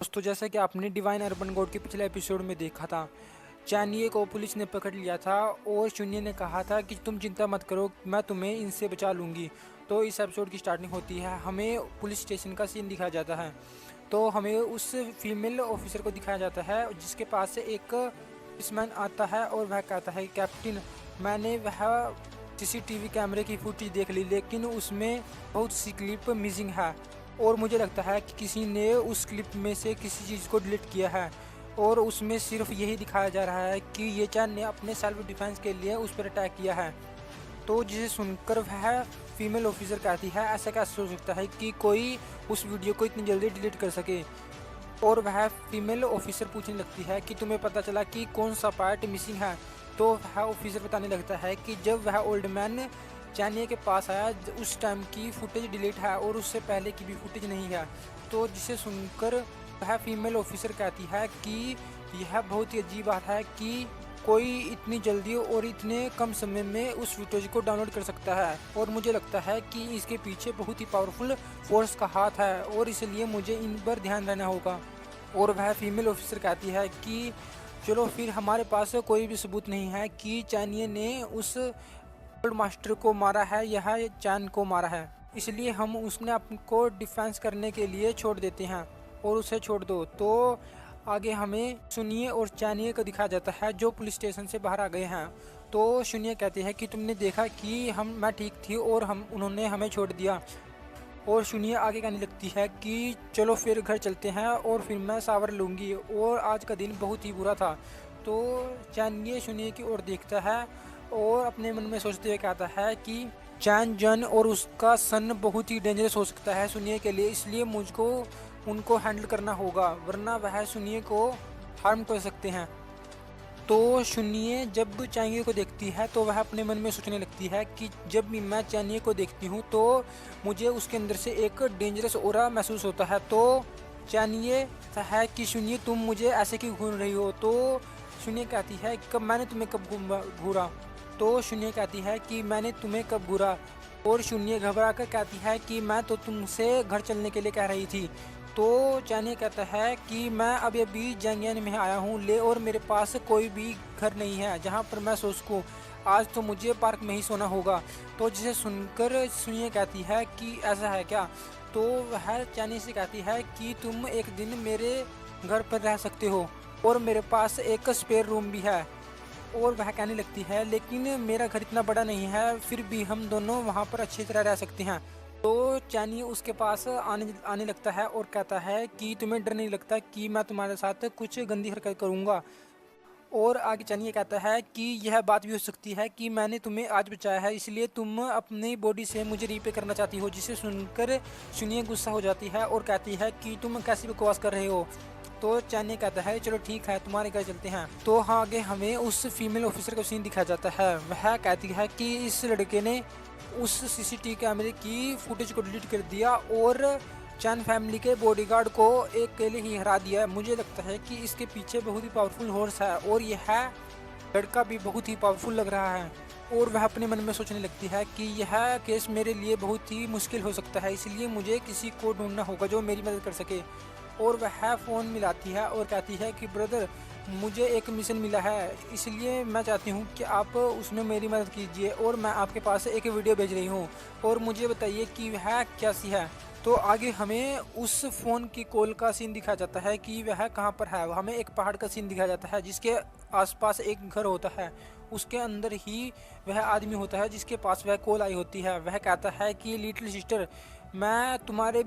दोस्तों, जैसा कि आपने डिवाइन अर्बन गोड के पिछले एपिसोड में देखा था, चानिये को पुलिस ने पकड़ लिया था और शून्य ने कहा था कि तुम चिंता मत करो, मैं तुम्हें इनसे बचा लूँगी। तो इस एपिसोड की स्टार्टिंग होती है, हमें पुलिस स्टेशन का सीन दिखाया जाता है। तो हमें उस फीमेल ऑफिसर को दिखाया जाता है जिसके पास से एक पुलिसमैन आता है और वह कहता है, कैप्टन, मैंने वह सीसीटीवी कैमरे की फुटेज देख ली, लेकिन उसमें बहुत सी क्लिप मिसिंग है और मुझे लगता है कि किसी ने उस क्लिप में से किसी चीज़ को डिलीट किया है और उसमें सिर्फ यही दिखाया जा रहा है कि ये चान ने अपने सेल्फ डिफेंस के लिए उस पर अटैक किया है। तो जिसे सुनकर वह फीमेल ऑफिसर कहती है, ऐसा कैसे हो सकता है कि कोई उस वीडियो को इतनी जल्दी डिलीट कर सके। और वह फीमेल ऑफिसर पूछने लगती है कि तुम्हें पता चला कि कौन सा पार्ट मिसिंग है। तो वह ऑफिसर बताने लगता है कि जब वह ओल्ड मैन चानिये के पास आया उस टाइम की फुटेज डिलीट है और उससे पहले की भी फुटेज नहीं है। तो जिसे सुनकर वह फीमेल ऑफिसर कहती है कि यह बहुत ही अजीब बात है कि कोई इतनी जल्दी और इतने कम समय में उस फुटेज को डाउनलोड कर सकता है और मुझे लगता है कि इसके पीछे बहुत ही पावरफुल फोर्स का हाथ है और इसलिए मुझे इन पर ध्यान देना होगा। और वह फीमेल ऑफिसर कहती है कि चलो फिर, हमारे पास कोई भी सबूत नहीं है कि चानिये ने उस ओल्ड मास्टर को मारा है या चान को मारा है, इसलिए हम उसने आपको डिफेंस करने के लिए छोड़ देते हैं और उसे छोड़ दो। तो आगे हमें सुनिए और चानिये को दिखाया जाता है जो पुलिस स्टेशन से बाहर आ गए हैं। तो सुनिए कहते हैं कि तुमने देखा कि मैं ठीक थी और उन्होंने हमें छोड़ दिया। और सुनिए आगे कहने लगती है कि चलो फिर घर चलते हैं और फिर मैं शावर लूँगी और आज का दिन बहुत ही बुरा था। तो चानिये सुनिए की ओर देखता है और अपने मन में सोचते हुए कहता है कि चैन जन और उसका सन बहुत ही डेंजरस हो सकता है सुनिए के लिए, इसलिए मुझको उनको हैंडल करना होगा वरना वह सुनिए को हार्म कर सकते हैं। तो सुनिए जब चानिये को देखती है तो वह अपने मन में सोचने लगती है कि जब भी मैं चानिये को देखती हूँ तो मुझे उसके अंदर से एक डेंजरस ऑरा महसूस होता है। तो चानिये है कि सुनिए तुम मुझे ऐसे क्यों घूर रही हो। तो सुनिए कहती है, कब मैंने तुम्हें कब घूरा। तो शून्य कहती है कि मैंने तुम्हें कब घूरा। और शून्य घबरा कर कहती है कि मैं तो तुमसे घर चलने के लिए कह रही थी। तो चानिये कहता है कि मैं अभी अभी जंगियन में आया हूँ ले और मेरे पास कोई भी घर नहीं है जहाँ पर मैं सो सकूँ, आज तो मुझे पार्क में ही सोना होगा। तो जिसे सुनकर सुनिए कहती है कि ऐसा है क्या। तो वह चानिये से कहती है कि तुम एक दिन मेरे घर पर रह सकते हो और मेरे पास एक स्पेयर रूम भी है। और वह कहने लगती है, लेकिन मेरा घर इतना बड़ा नहीं है, फिर भी हम दोनों वहाँ पर अच्छी तरह रह सकते हैं। तो चानिये उसके पास आने लगता है और कहता है कि तुम्हें डर नहीं लगता कि मैं तुम्हारे साथ कुछ गंदी हरकत करूँगा। और आगे चानिये कहता है कि यह बात भी हो सकती है कि मैंने तुम्हें आज बचाया है, इसलिए तुम अपनी बॉडी से मुझे रीपे करना चाहती हो। जिसे सुनकर सुनिए गुस्सा हो जाती है और कहती है कि तुम कैसी बकवास कर रहे हो। तो चानिये कहता है, चलो ठीक है, तुम्हारे घर चलते हैं। तो हाँ, आगे हमें उस फीमेल ऑफिसर का सीन दिखाया जाता है। वह कहती है कि इस लड़के ने उस सीसीटीवी कैमरे की फुटेज को डिलीट कर दिया और चान फैमिली के बॉडीगार्ड को अकेले ही हरा दिया। मुझे लगता है कि इसके पीछे बहुत ही पावरफुल हॉर्स है और यह लड़का भी बहुत ही पावरफुल लग रहा है। और वह अपने मन में सोचने लगती है कि यह केस मेरे लिए बहुत ही मुश्किल हो सकता है, इसलिए मुझे किसी को ढूंढना होगा जो मेरी मदद कर सके। और वह फ़ोन मिलाती है और कहती है कि ब्रदर, मुझे एक मिशन मिला है, इसलिए मैं चाहती हूँ कि आप उसमें मेरी मदद कीजिए और मैं आपके पास एक वीडियो भेज रही हूँ और मुझे बताइए कि वह कैसी है। तो आगे हमें उस फ़ोन की कॉल का सीन दिखाया जाता है कि वह कहाँ पर है। हमें एक पहाड़ का सीन दिखाया जाता है जिसके आसपास एक घर होता है, उसके अंदर ही वह आदमी होता है जिसके पास वह कॉल आई होती है। वह कहता है कि लिटिल सिस्टर, मैं तुम्हारे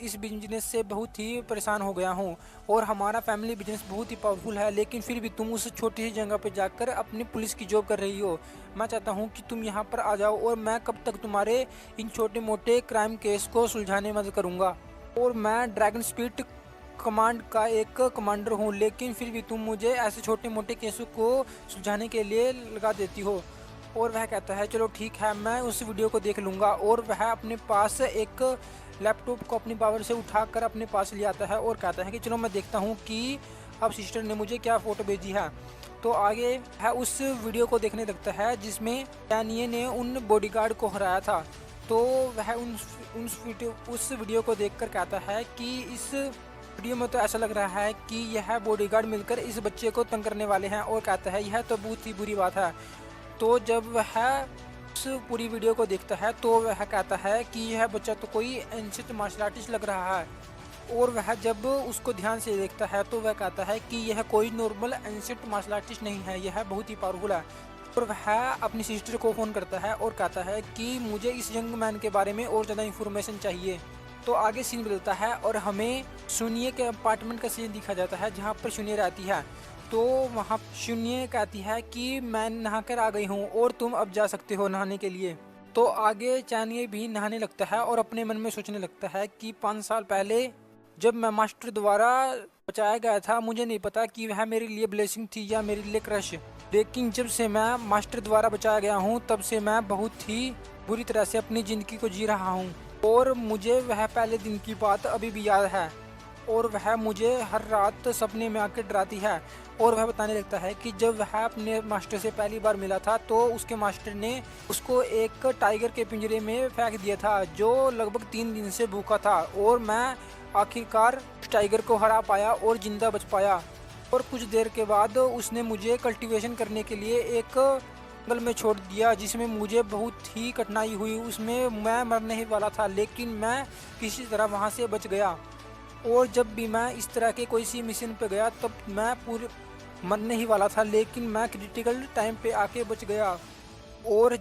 इस बिजनेस से बहुत ही परेशान हो गया हूँ और हमारा फैमिली बिजनेस बहुत ही पावरफुल है, लेकिन फिर भी तुम उस छोटी सी जगह पर जाकर अपनी पुलिस की जॉब कर रही हो। मैं चाहता हूँ कि तुम यहाँ पर आ जाओ और मैं कब तक तुम्हारे इन छोटे मोटे क्राइम केस को सुलझाने में मदद करूँगा। और मैं ड्रैगन स्पीड कमांड का एक कमांडर हूँ, लेकिन फिर भी तुम मुझे ऐसे छोटे मोटे केसों को सुलझाने के लिए लगा देती हो। और वह कहता है, चलो ठीक है, मैं उस वीडियो को देख लूँगा। और वह अपने पास एक लैपटॉप को अपनी पावर से उठाकर अपने पास ले आता है और कहता है कि चलो मैं देखता हूँ कि अब सिस्टर ने मुझे क्या फ़ोटो भेजी है। तो आगे है उस वीडियो को देखने लगता है जिसमें चानिये ने उन बॉडीगार्ड को हराया था। तो वह उस वीडियो को देखकर कहता है कि इस वीडियो में तो ऐसा लग रहा है कि यह बॉडीगार्ड मिलकर इस बच्चे को तंग करने वाले हैं और कहता है यह तो बहुत ही बुरी बात है। तो जब वह उस पूरी वीडियो को देखता है तो वह कहता है कि यह बच्चा तो कोई एंशियंट मार्शल आर्टिस्ट लग रहा है। और वह जब उसको ध्यान से देखता है तो वह कहता है कि यह कोई नॉर्मल एंशियंट मार्शल आर्टिस्ट नहीं है, यह बहुत ही पावरफुल है। और वह अपनी सिस्टर को फ़ोन करता है और कहता है कि मुझे इस यंग मैन के बारे में और ज़्यादा इन्फॉर्मेशन चाहिए। तो आगे सीन बदलता है और हमें शून्य के अपार्टमेंट का सीन दिखा जाता है जहाँ पर शून्य रहती है। तो वहाँ शून्य कहती है कि मैं नहा कर आ गई हूँ और तुम अब जा सकते हो नहाने के लिए। तो आगे चानिये भी नहाने लगता है और अपने मन में सोचने लगता है कि 5 साल पहले जब मैं मास्टर द्वारा बचाया गया था, मुझे नहीं पता कि वह मेरे लिए ब्लेसिंग थी या मेरे लिए क्रश। लेकिन जब से मैं मास्टर द्वारा बचाया गया हूँ तब से मैं बहुत ही बुरी तरह से अपनी ज़िंदगी को जी रहा हूँ और मुझे वह पहले दिन की बात अभी भी याद है। और वह मुझे हर रात सपने में आकर डराती है। और वह बताने लगता है कि जब वह अपने मास्टर से पहली बार मिला था तो उसके मास्टर ने उसको एक टाइगर के पिंजरे में फेंक दिया था जो लगभग 3 दिन से भूखा था। और मैं आखिरकार उस टाइगर को हरा पाया और जिंदा बच पाया। और कुछ देर के बाद उसने मुझे कल्टीवेशन करने के लिए एक जंगल में छोड़ दिया जिसमें मुझे बहुत ही कठिनाई हुई। उसमें मैं मरने ही वाला था लेकिन मैं किसी तरह वहाँ से बच गया। और जब भी मैं इस तरह के कोई सी मिशन पे गया तब मैं पूरे मरने ही वाला था लेकिन मैं क्रिटिकल टाइम पे आके बच गया। और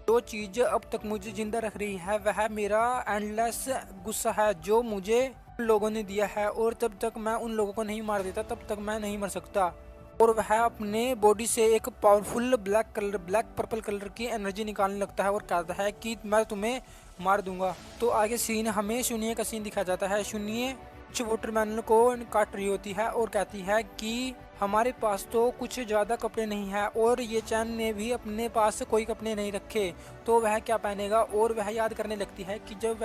जो चीज़ अब तक मुझे ज़िंदा रख रही है वह मेरा एंडलेस गुस्सा है जो मुझे उन लोगों ने दिया है। और जब तक मैं उन लोगों को नहीं मार देता तब तक मैं नहीं मर सकता। और वह अपने बॉडी से एक पावरफुल ब्लैक पर्पल कलर की एनर्जी निकालने लगता है और कहता है कि मैं तुम्हें मार दूंगा। तो आगे सीन हमें शून्य का सीन दिखा जाता है। शून्य कुछ वाटरमेलन को काट रही होती है और कहती है कि हमारे पास तो कुछ ज़्यादा कपड़े नहीं हैं और ये चैन ने भी अपने पास कोई कपड़े नहीं रखे तो वह क्या पहनेगा। और वह याद करने लगती है कि जब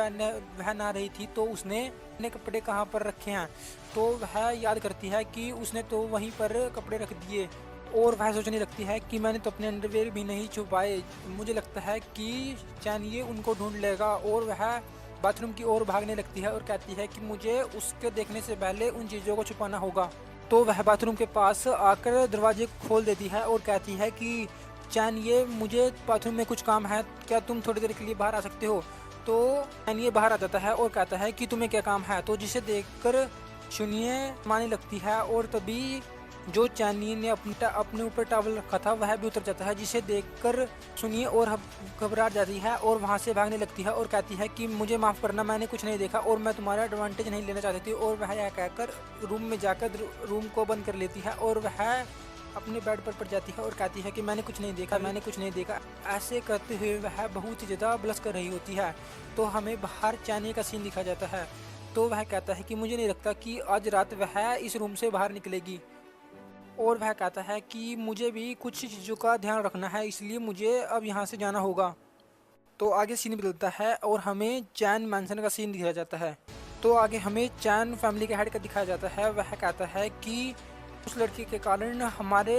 वह ना रही थी तो उसने अपने कपड़े कहाँ पर रखे हैं। तो वह याद करती है कि उसने तो वहीं पर कपड़े रख दिए। और वह सोचने लगती है कि मैंने तो अपने अंडरवेयर भी नहीं छुपाए। मुझे लगता है कि चैन ये उनको ढूंढ लेगा। और वह बाथरूम की ओर भागने लगती है और कहती है कि मुझे उसके देखने से पहले उन चीज़ों को छुपाना होगा। तो वह बाथरूम के पास आकर दरवाजे खोल देती है और कहती है कि चैन ये मुझे बाथरूम में कुछ काम है, क्या तुम थोड़ी देर के लिए बाहर आ सकते हो। तो चैन ये बाहर आ जाता है और कहता है कि तुम्हें क्या काम है। तो जिसे देखकर शून्य माने लगती है और तभी जो चानी ने अपने ऊपर टॉवल रखा था वह भी उतर जाता है जिसे देखकर सुनिए और घबरा जाती है और वहां से भागने लगती है और कहती है कि मुझे माफ़ करना, मैंने कुछ नहीं देखा और मैं तुम्हारा एडवांटेज नहीं लेना चाहती थी। और वह यह कहकर रूम में जाकर रूम को बंद कर लेती है और वह अपने बेड पर पड़ जाती है और कहती है कि मैंने कुछ नहीं देखा, मैंने कुछ नहीं देखा। ऐसे करते हुए वह बहुत ही ज़्यादा ब्लश कर रही होती है। तो हमें बाहर चानी का सीन दिखा जाता है। तो वह कहता है कि मुझे नहीं लगता कि आज रात वह इस रूम से बाहर निकलेगी। और वह कहता है कि मुझे भी कुछ चीज़ों का ध्यान रखना है, इसलिए मुझे अब यहाँ से जाना होगा। तो आगे सीन बदलता है और हमें चैन मैंसन का सीन दिखाया जाता है। तो आगे हमें चैन फैमिली के हेड का दिखाया जाता है। वह कहता है कि उस लड़की के कारण हमारे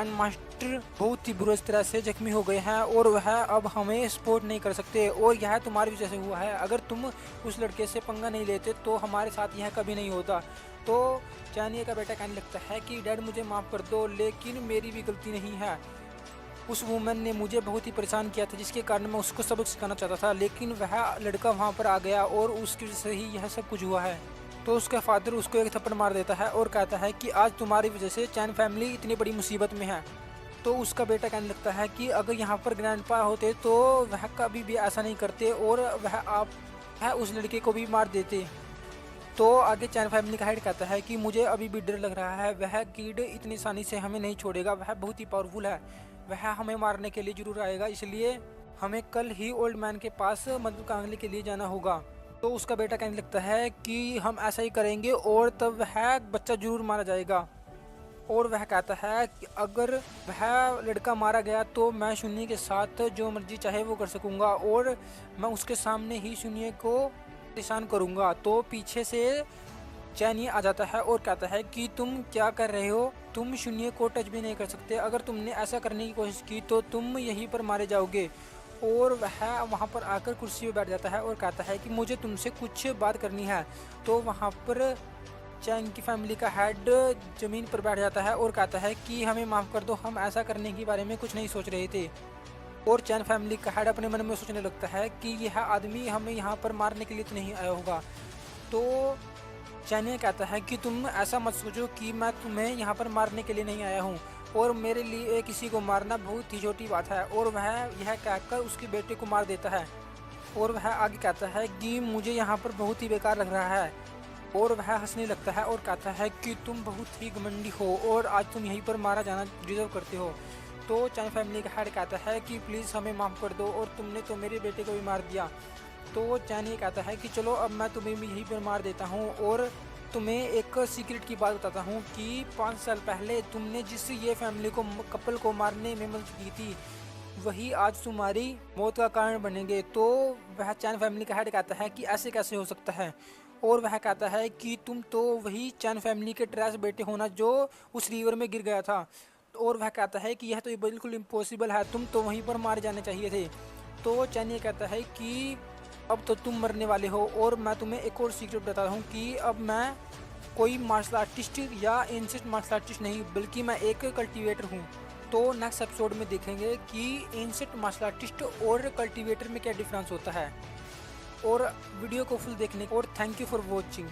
मास्टर बहुत ही बुरी तरह से जख्मी हो गए हैं और वह अब हमें सपोर्ट नहीं कर सकते और यह तुम्हारी वजह से हुआ है। अगर तुम उस लड़के से पंगा नहीं लेते तो हमारे साथ यह कभी नहीं होता। तो चानिया का बेटा कहने लगता है कि डैड मुझे माफ़ कर दो, लेकिन मेरी भी गलती नहीं है। उस वूमेन ने मुझे बहुत ही परेशान किया था जिसके कारण मैं उसको सबक सिखाना चाहता था, लेकिन वह लड़का वहाँ पर आ गया और उसकी वजह से ही यह सब कुछ हुआ है। तो उसका फादर उसको एक थप्पड़ मार देता है और कहता है कि आज तुम्हारी वजह से चैन फैमिली इतनी बड़ी मुसीबत में है। तो उसका बेटा कहने लगता है कि अगर यहाँ पर ग्रैंडपा होते तो वह कभी भी ऐसा नहीं करते और वह उस लड़के को भी मार देते। तो आगे चैन फैमिली का हेड कहता है कि मुझे अभी भी डर लग रहा है, वह किड इतनी आसानी से हमें नहीं छोड़ेगा, वह बहुत ही पावरफुल है, वह हमें मारने के लिए जरूर आएगा, इसलिए हमें कल ही ओल्ड मैन के पास मदद मांगने के लिए जाना होगा। तो उसका बेटा कहने लगता है कि हम ऐसा ही करेंगे और तब वह बच्चा जरूर मारा जाएगा। और वह कहता है कि अगर वह लड़का मारा गया तो मैं शून्य के साथ जो मर्जी चाहे वो कर सकूंगा और मैं उसके सामने ही शून्य को परेशान करूंगा। तो पीछे से चैनी आ जाता है और कहता है कि तुम क्या कर रहे हो, तुम शून्य को टच भी नहीं कर सकते, अगर तुमने ऐसा करने की कोशिश की तो तुम यहीं पर मारे जाओगे। और वह वहाँ पर आकर कुर्सी पे बैठ जाता है और कहता है कि मुझे तुमसे कुछ बात करनी है। तो वहाँ पर चैन की फैमिली का हेड ज़मीन पर बैठ जाता है और कहता है कि हमें माफ़ कर दो, हम ऐसा करने के बारे में कुछ नहीं सोच रहे थे। और चैन फैमिली का हेड अपने मन में सोचने लगता है कि यह आदमी हमें यहाँ पर मारने के लिए तो नहीं आया होगा। तो चैन ये कहता है कि तुम ऐसा मत सोचो कि मैं तुम्हें यहाँ पर मारने के लिए नहीं आया हूँ, और मेरे लिए किसी को मारना बहुत ही छोटी बात है। और वह यह कहकर उसके बेटे को मार देता है। और वह आगे कहता है कि मुझे यहाँ पर बहुत ही बेकार लग रहा है। और वह हंसने लगता है और कहता है कि तुम बहुत ही घमंडी हो और आज तुम यहीं पर मारा जाना डिजर्व करते हो। तो चैन फैमिली का हेड कहता है कि प्लीज़ हमें माफ़ कर दो, और तुमने तो मेरे बेटे को भी मार दिया। तो चैन ये कहता है कि चलो अब मैं तुम्हें भी यहीं पर मार देता हूँ, और तुम्हें एक सीक्रेट की बात बताता हूँ कि 5 साल पहले तुमने जिस ये फैमिली को कपल को मारने में मदद की थी, वही आज तुम्हारी मौत का कारण बनेंगे। तो वह चैन फैमिली का हेड कहता है कि ऐसे कैसे हो सकता है। और वह कहता है कि तुम तो वही चैन फैमिली के ट्रैश बेटे हो ना जो उस रिवर में गिर गया था। और वह कहता है कि यह तो बिल्कुल इम्पॉसिबल है, तुम तो वहीं पर मारे जाने चाहिए थे। तो चैन ये कहता है कि अब तो तुम मरने वाले हो, और मैं तुम्हें एक और सीक्रेट बताता हूँ कि अब मैं कोई मार्शल आर्टिस्ट या एंशिएंट मार्शल आर्टिस्ट नहीं, बल्कि मैं एक कल्टीवेटर हूँ। तो नेक्स्ट एपिसोड में देखेंगे कि एंशिएंट मार्शल आर्टिस्ट और कल्टीवेटर में क्या डिफरेंस होता है। और वीडियो को फुल देखने और थैंक यू फॉर वॉचिंग।